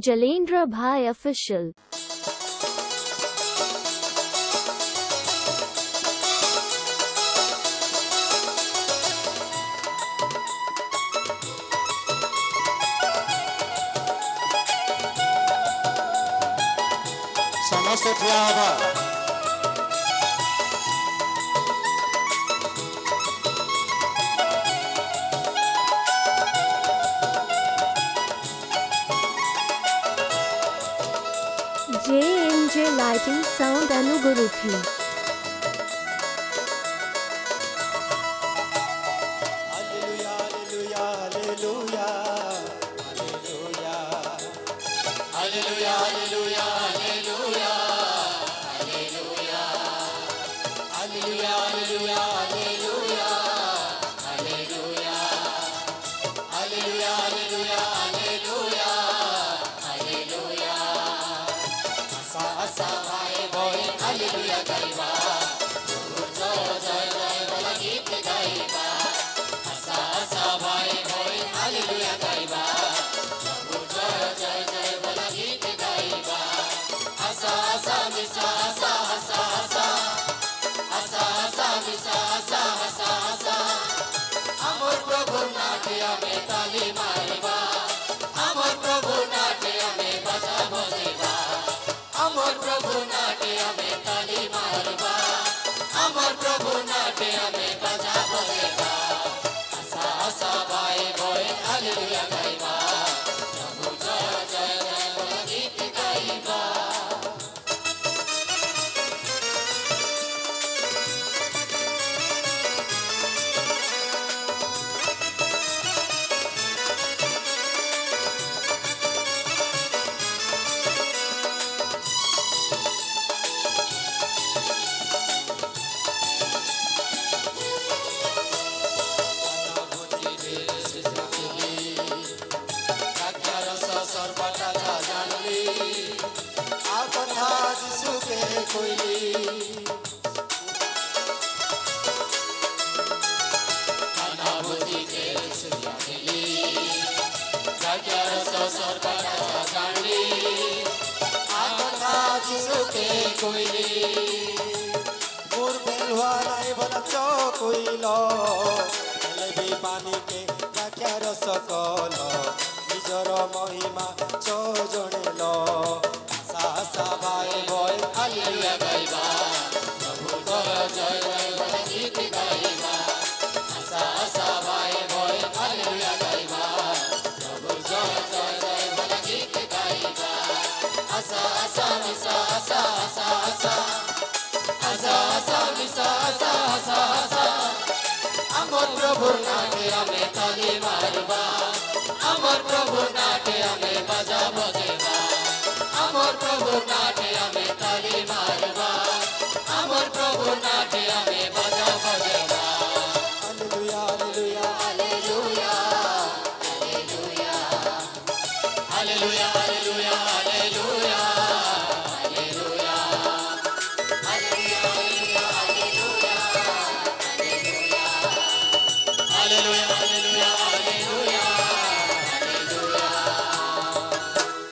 जलेंद्र भाई ऑफिशियल। समस्त ठिया हवा JNJ Lighting Sound Anuguruthi। Hallelujah hallelujah hallelujah hallelujah hallelujah hallelujah hallelujah hallelujah hallelujah hallelujah hallelujah hallelujah hallelujah hallelujah hallelujah आशा आशा भाई भाई हालेलुया गाइबा जय जय जय बोला गीत गाइबा आशा आशा भाई भाई हालेलुया गाइबा जय जय जय बोला गीत गाइबा आशा आशा मिशा आशा आशा आशा आशा आशा मिशा आशा आशा आशा अमर प्रभु नाटे हमें ताली मारिबा अमर प्रभु नाटे हमें बजा बजेबा अमर प्रभु नाटे हमें ताली मारिबा अमर प्रभु नाटे हमें बजा बजेबा आशा आशा भाई भाई हालेलुया गाइबा प्रभु जय जय जय बोला गीत गाइबा पानी के गाख्यार सकल निजर महिमा जनेल आशा आशा भाई भाई हालेलुया गाइबा प्रभु जय जय जय बोला गीत गाइबा आशा आशा भाई भाई हालेलुया गाइबा प्रभु जय जय जय बोला गीत गाइबा आशा आशा मिशा आशा आशा आशा आशा आशा मिशा आशा आशा आशा अमर प्रभु नाटे हमें ताली मारिबा अमर प्रभु नाटे हमें बजा बजेबा अमर प्रभु नाटे हमें ताली मारिबा